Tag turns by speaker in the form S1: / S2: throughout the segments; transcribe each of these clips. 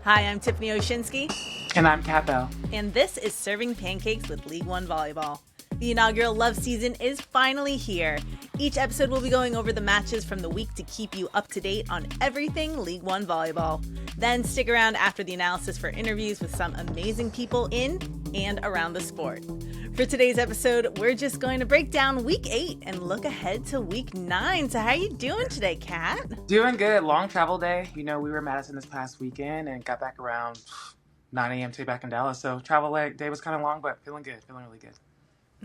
S1: Hi, I'm Tiffany Oshinsky.
S2: And I'm Khat Bell.
S1: And this is Serving Pancakes with League One Volleyball. The inaugural Love season is finally here. Each episode will be going over the matches from the week to keep you up to date on everything League One Volleyball. Then stick around after the analysis for interviews with some amazing people in and around the sport. For today's episode, we're just going to break down Week 8 and look ahead to Week 9. So how are you doing today, Khat?
S2: Doing good. Long travel day. You know, we were in Madison this past weekend and got back around 9 a.m. to back in Dallas. So travel day was kind of long, but feeling good. Feeling really good.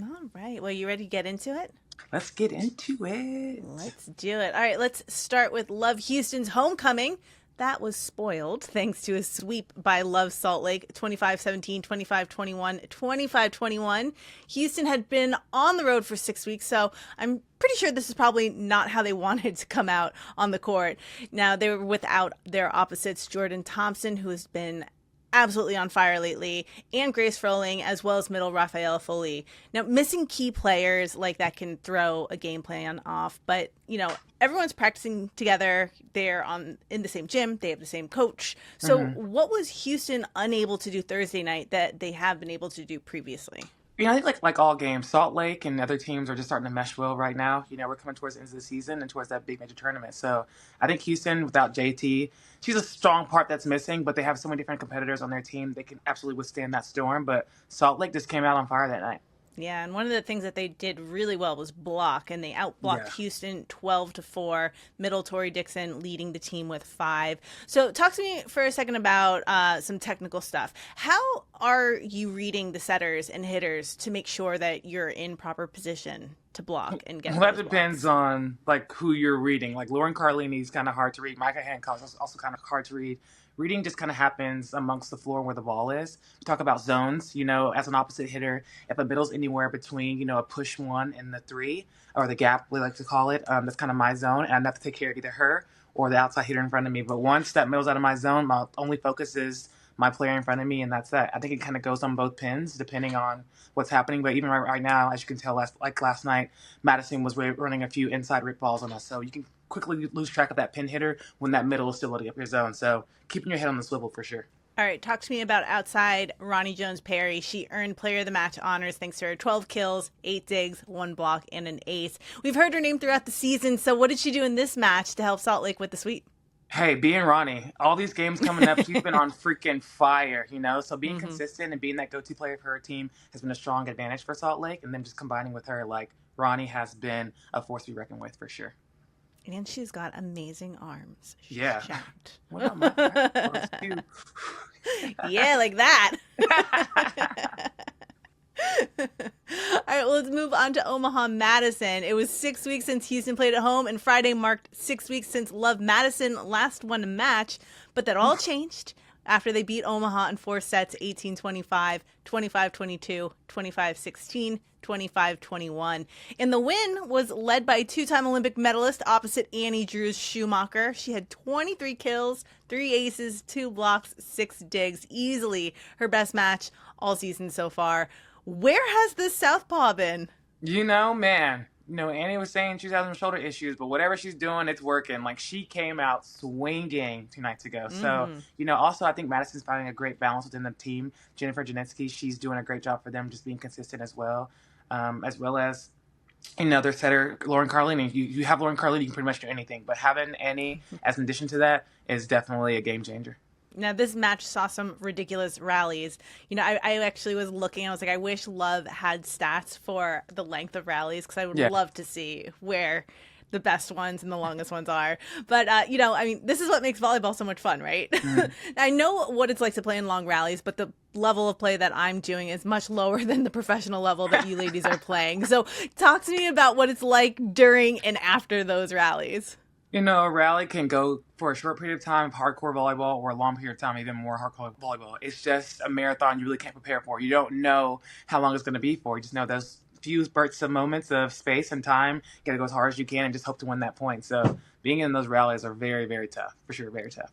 S1: All right. Well, you ready to get into it?
S2: Let's get into it.
S1: Let's do it. All right. Let's start with Love Houston's homecoming. That was spoiled thanks to a sweep by Love Salt Lake, 25-17, 25-21, 25-21. Houston had been on the road for 6 weeks, so I'm pretty sure this is probably not how they wanted to come out on the court. Now, they were without their opposites, Jordan Thompson, who has been absolutely on fire lately, and Grace Froling, as well as middle Rafaela Foley. Now, missing key players like that can throw a game plan off, but, you know, everyone's practicing together. They're in the same gym. They have the same coach. So what was Houston unable to do Thursday night that they have been able to do previously?
S2: You know, I think like all games, Salt Lake and other teams are just starting to mesh well right now. You know, we're coming towards the end of the season and towards that big major tournament. So I think Houston, without JT, she's a strong part that's missing, but they have so many different competitors on their team. They can absolutely withstand that storm. But Salt Lake just came out on fire that night.
S1: Yeah, and one of the things that they did really well was block, and they outblocked Houston 12-4. Middle Tori Dixon leading the team with 5. So talk to me for a second about some technical stuff. How are you reading the setters and hitters to make sure that you're in proper position to block and get?
S2: Well, that depends on like who you're reading. Like Lauren Carlini's kind of hard to read. Micah Hancock is also kind of hard to read. Reading just kind of happens amongst the floor where the ball is. We talk about zones, you know, as an opposite hitter, if the middle's anywhere between, you know, a push 1 and the 3, or the gap, we like to call it, that's kind of my zone, and I have to take care of either her or the outside hitter in front of me. But once that middle's out of my zone, my only focus is my player in front of me, and that's that. I think it kind of goes on both pins, depending on what's happening. But even right now, as you can tell, last night, Madison was running a few inside rip balls on us. So you can quickly lose track of that pin hitter when that middle is still loading up your zone. So keeping your head on the swivel for sure.
S1: All right, talk to me about outside Ronnie Jones-Perry. She earned Player of the Match honors thanks to her 12 kills, 8 digs, 1 block, and an ace. We've heard her name throughout the season, so what did she do in this match to help Salt Lake with the sweep?
S2: Hey, being Ronnie, all these games coming up, she's been on freaking fire, you know? So being consistent and being that go-to player for her team has been a strong advantage for Salt Lake. And then just combining with her, like, Ronnie has been a force to be reckoned with for sure.
S1: And she's got amazing arms.
S2: Yeah.
S1: What about my arms? Yeah, like that. All right, well, let's move on to Omaha Madison. It was 6 weeks since Houston played at home, and Friday marked 6 weeks since Love Madison last won a match. But that all changed after they beat Omaha in 4 sets, 18-25, 25-22, 25-16, 25-21. And the win was led by 2-time Olympic medalist opposite Annie Drews Schumacher. She had 23 kills, 3 aces, 2 blocks, 6 digs. Easily her best match all season so far. Where has this southpaw been?
S2: You know, man. You know, Annie was saying she's having shoulder issues, but whatever she's doing, it's working. Like, she came out swinging 2 nights ago. So, you know, also I think Madison's finding a great balance within the team. Jennifer Janetsky, she's doing a great job for them, just being consistent as well as another setter, Lauren Carlini. You have Lauren Carlini, you can pretty much do anything. But having Annie as an addition to that is definitely a game changer.
S1: Now, this match saw some ridiculous rallies. You know, I actually was looking. I was like, I wish Love had stats for the length of rallies because I would love to see where the best ones and the longest ones are. But, you know, I mean, this is what makes volleyball so much fun, right? I know what it's like to play in long rallies, but the level of play that I'm doing is much lower than the professional level that you ladies are playing. So talk to me about what it's like during and after those rallies.
S2: You know, a rally can go for a short period of time, hardcore volleyball, or a long period of time, even more hardcore volleyball. It's just a marathon you really can't prepare for. You don't know how long it's going to be for. You just know those few bursts of moments of space and time. You got to go as hard as you can and just hope to win that point. So being in those rallies are very, very tough. For sure, very tough.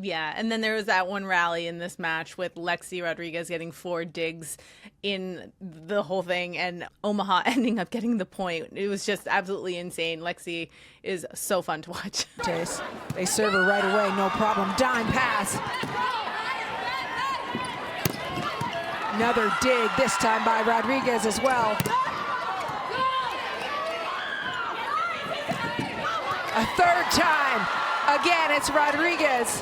S1: Yeah, and then there was that one rally in this match with Lexi Rodriguez getting 4 digs in the whole thing and Omaha ending up getting the point. It was just absolutely insane. Lexi is so fun to watch.
S3: They serve her right away, no problem. Dime pass. Another dig, this time by Rodriguez as well. A third time. Again, it's Rodriguez.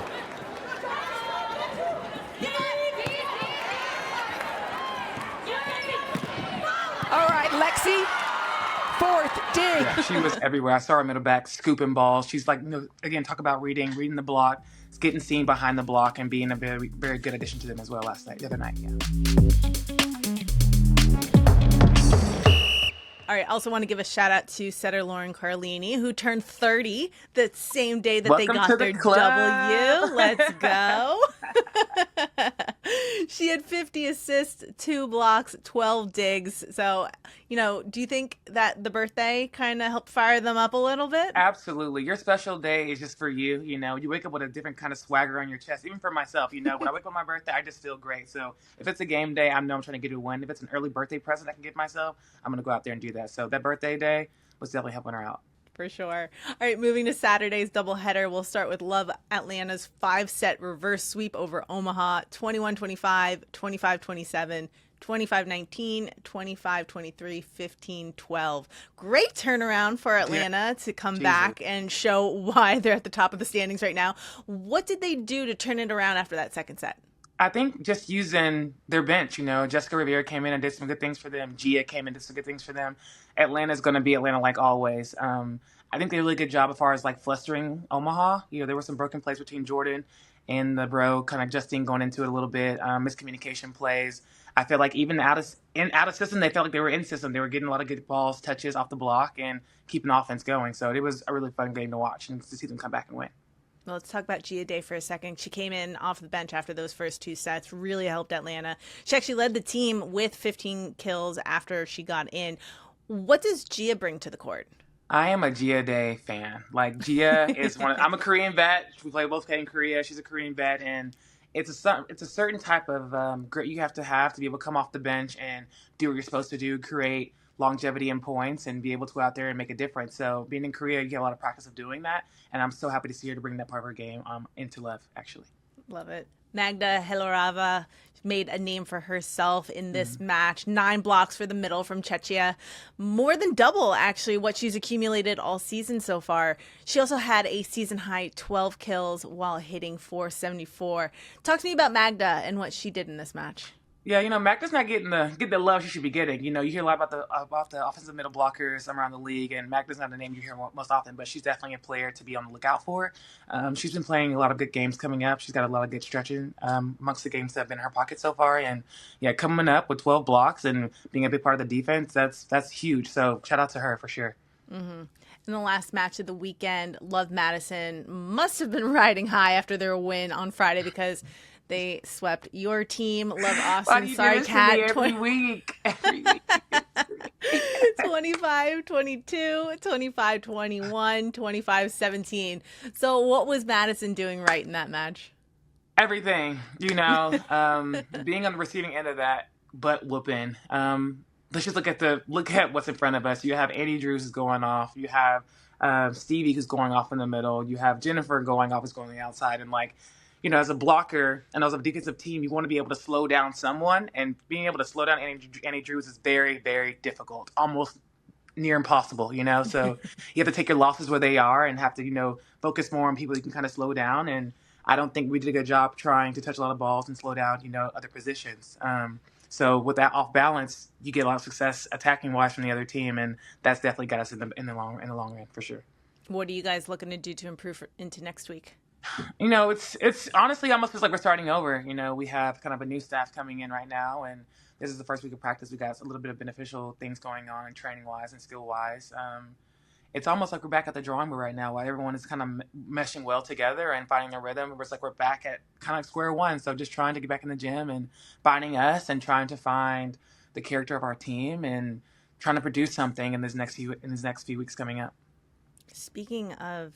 S3: All right, Lexi, fourth dig.
S2: Yeah, she was everywhere. I saw her middle back scooping balls. She's like, again, talk about reading the block, getting seen behind the block, and being a very, very good addition to them as well the other night. Yeah.
S1: All right, I also want to give a shout out to setter Lauren Carlini, who turned 30 the same day that
S2: Welcome
S1: they got
S2: to
S1: their
S2: the club.
S1: W. Let's go. She had 50 assists, 2 blocks, 12 digs. So, do you think that the birthday kind of helped fire them up a little bit?
S2: Absolutely. Your special day is just for you. You wake up with a different kind of swagger on your chest. Even for myself, when I wake up on my birthday, I just feel great. So if it's a game day, I know I'm trying to get a win. If it's an early birthday present I can give myself, I'm going to go out there and do that. So that birthday day was definitely helping her out.
S1: For sure. All right, moving to Saturday's doubleheader, we'll start with Love Atlanta's 5-set reverse sweep over Omaha, 21-25, 25-27, 25-19, 25-23, 15-12. Great turnaround for Atlanta to come back and show why they're at the top of the standings right now. What did they do to turn it around after that second set?
S2: I think just using their bench, Jessica Rivera came in and did some good things for them. Gia came in and did some good things for them. Atlanta's going to be Atlanta like always. I think they did a really good job as far as like flustering Omaha. There were some broken plays between Jordan and the bro, kind of Justine going into it a little bit, miscommunication plays. I feel like even out of system, they felt like they were in system. They were getting a lot of good balls, touches off the block, and keeping offense going. So it was a really fun game to watch and to see them come back and win.
S1: Well, let's talk about Gia Day for a second. She came in off the bench after those first 2 sets, really helped Atlanta. She actually led the team with 15 kills after she got in. What does Gia bring to the court?
S2: I am a Gia Day fan. Like, Gia is I'm a Korean vet. We play both in Korea. She's a Korean vet, and it's a certain type of grit you have to be able to come off the bench and do what you're supposed to do, create longevity and points, and be able to go out there and make a difference. So being in Korea, you get a lot of practice of doing that, and I'm so happy to see her to bring that part of her game into Love, actually.
S1: Love it. Magda Helorava made a name for herself in this match. 9 blocks for the middle from Czechia. More than double, actually, what she's accumulated all season so far. She also had a season-high 12 kills while hitting .474. Talk to me about Magda and what she did in this match.
S2: Yeah, Magda's not getting the love she should be getting. You hear a lot about the offensive middle blockers around the league, and Magda's not a name you hear most often, but she's definitely a player to be on the lookout for. She's been playing a lot of good games coming up. She's got a lot of good stretching amongst the games that have been in her pocket so far, and coming up with 12 blocks and being a big part of the defense, that's huge. So shout out to her for sure.
S1: Mm-hmm. In the last match of the weekend, Love Madison must have been riding high after their win on Friday because they swept your team. Love Austin. Sorry, Khat.
S2: Every week.
S1: 25-22, 25-21, 25-17. So what was Madison doing right in that match?
S2: Everything. Being on the receiving end of that butt whooping. Let's just look at what's in front of us. You have Annie Drews is going off. You have Stevie who's going off in the middle. You have Jennifer going off, is going on the outside, and as a blocker and as a defensive team, you want to be able to slow down someone, and being able to slow down Annie Drews is very, very difficult, almost near impossible, So you have to take your losses where they are and have to, focus more on people you can kind of slow down. And I don't think we did a good job trying to touch a lot of balls and slow down, other positions. So with that off balance, you get a lot of success attacking wise from the other team, and that's definitely got us in the long run for sure.
S1: What are you guys looking to do to improve into next week?
S2: It's honestly almost feels like we're starting over. We have kind of a new staff coming in right now, and this is the first week of practice. We got a little bit of beneficial things going on training-wise and skill-wise. It's almost like we're back at the drawing board right now, while everyone is kind of meshing well together and finding their rhythm. It's like we're back at kind of square one. So just trying to get back in the gym and finding us and trying to find the character of our team and trying to produce something in these next few weeks coming up.
S1: Speaking of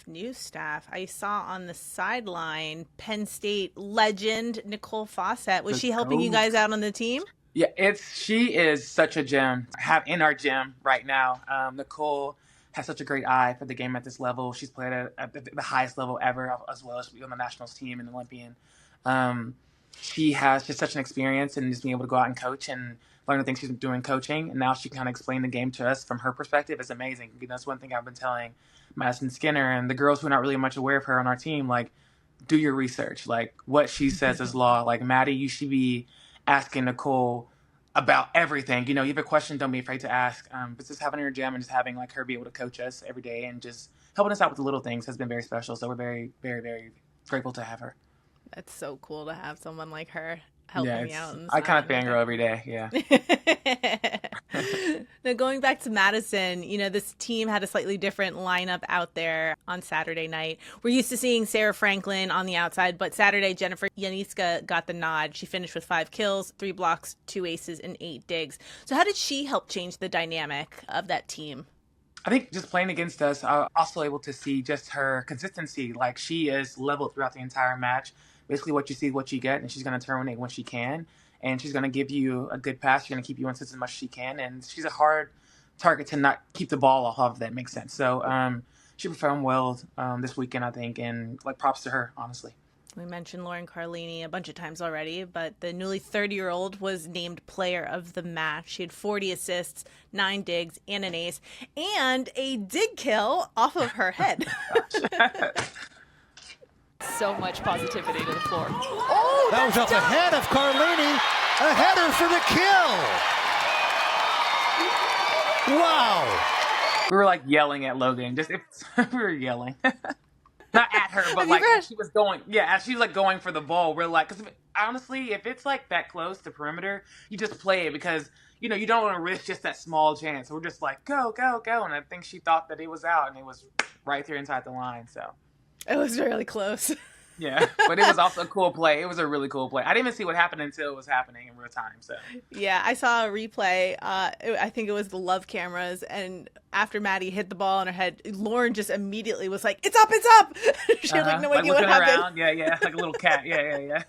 S1: new staff, I saw on the sideline Penn State legend Nicole Fawcett. Was she helping you guys out on the team?
S2: Yeah, she is such a gem. I have in our gym right now. Nicole has such a great eye for the game at this level. She's played at the highest level ever, as well as on the nationals team and Olympian. she has just such an experience and just being able to go out and coach and learn the things she's doing coaching. And now she can kind of explain the game to us from her perspective. It's amazing. That's one thing I've been telling Madison Skinner and the girls who are not really much aware of her on our team, like, do your research. Like, what she says is law. Like, Maddie, you should be asking Nicole about everything. You have a question, don't be afraid to ask. But just having her in your gym and just having like her be able to coach us every day and just helping us out with the little things has been very special. So we're very, very, very grateful to have her.
S1: That's so cool to have someone like her helping me out.
S2: I kind of fangirl every day. Yeah.
S1: Now, going back to Madison, this team had a slightly different lineup out there on Saturday night. We're used to seeing Sarah Franklin on the outside, but Saturday, Jennifer Janiska got the nod. She finished with 5 kills, 3 blocks, 2 aces, and 8 digs. So how did she help change the dynamic of that team?
S2: I think just playing against us, I was also able to see just her consistency. Like, she is level throughout the entire match. Basically, what you see is what you get, and she's going to terminate when she can. And she's going to give you a good pass. She's going to keep you in as much as she can. And she's a hard target to not keep the ball off of, if that makes sense. So she performed well this weekend, I think. And, props to her, honestly.
S1: We mentioned Lauren Carlini a bunch of times already, but the newly 30-year-old was named player of the match. She had 40 assists, 9 digs, and an ace, and a dig kill off of her head.
S4: So much positivity to the floor.
S5: Oh, that was up ahead of Carlini. A header for the kill. Wow.
S2: We were yelling at Logan. We were yelling. Not at her, but as she was going, as she was going for the ball, we're because honestly, if it's that close to perimeter, you just play it because, you don't want to risk just that small chance. We're just go, go, go. And I think she thought that it was out and it was right there inside the line. So
S1: it was really close.
S2: Yeah, but it was also a cool play. It was a really cool play. I didn't even see what happened until it was happening in real time. So
S1: yeah, I saw a replay. I think it was the Love cameras, and after Maddie hit the ball on her head, Lauren just immediately was like, "It's up, it's up!" She had no idea what happened.
S2: Around. Yeah, like a little cat. Yeah.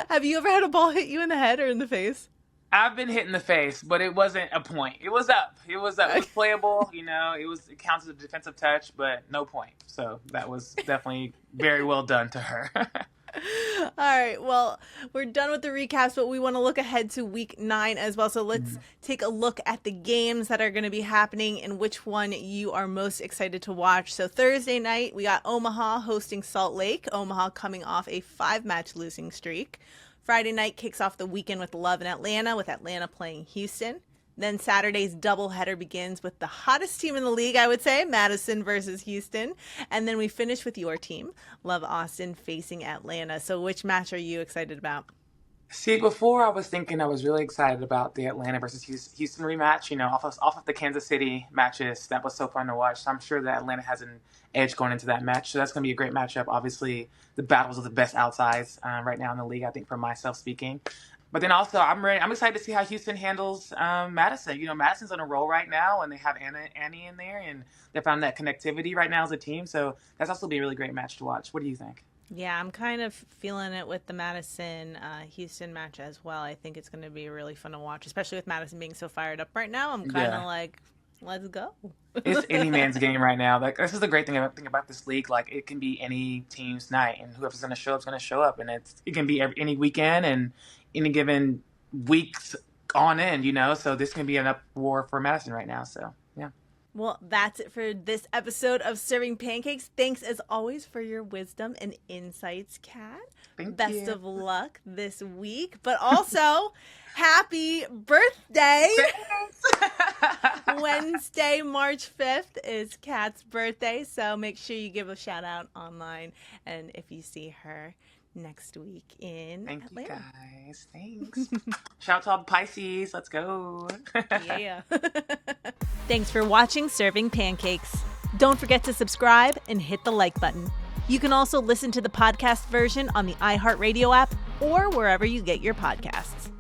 S1: Have you ever had a ball hit you in the head or in the face?
S2: I've been hit in the face, but it wasn't a point. It was up. It was playable. It counts as a defensive touch, but no point. So that was definitely very well done to her.
S1: All right. Well, we're done with the recaps, but we want to look ahead to week 9 as well. So let's take a look at the games that are going to be happening and which one you are most excited to watch. So Thursday night, we got Omaha hosting Salt Lake. Omaha coming off a 5-match losing streak. Friday night kicks off the weekend with Love in Atlanta, with Atlanta playing Houston. Then Saturday's doubleheader begins with the hottest team in the league, I would say, Madison versus Houston. And then we finish with your team, Love Austin facing Atlanta. So which match are you excited about?
S2: See, before I was thinking I was really excited about the Atlanta versus Houston rematch, off of the Kansas City matches. That was so fun to watch. So I'm sure that Atlanta has an edge going into that match. So that's going to be a great matchup. Obviously, the battles of the best outsides right now in the league, I think, for myself speaking. But then also, I'm excited to see how Houston handles Madison. Madison's on a roll right now, and they have Anya in there, and they found that connectivity right now as a team. So that's also be a really great match to watch. What do you think?
S1: Yeah, I'm kind of feeling it with the Madison-Houston match as well. I think it's going to be really fun to watch, especially with Madison being so fired up right now. I'm kind of let's go.
S2: It's any man's game right now. This is the great thing about this league. It can be any team's night, and whoever's going to show up is going to show up. And it can be any weekend and any given weeks on end, So this can be an up war for Madison right now. So, yeah.
S1: Well, that's it for this episode of Serving Pancakes. Thanks, as always, for your wisdom and insights, Khat. Best of luck this week. But also, happy birthday. Wednesday, March 5th is Khat's birthday. So make sure you give a shout out online. And if you see her next week in
S2: Thank
S1: Atlanta.
S2: you, guys. Thanks. Shout out to all the Pisces. Let's go.
S1: Yeah. Thanks for watching Serving Pancakes. Don't forget to subscribe and hit the like button. You can also listen to the podcast version on the iHeartRadio app or wherever you get your podcasts.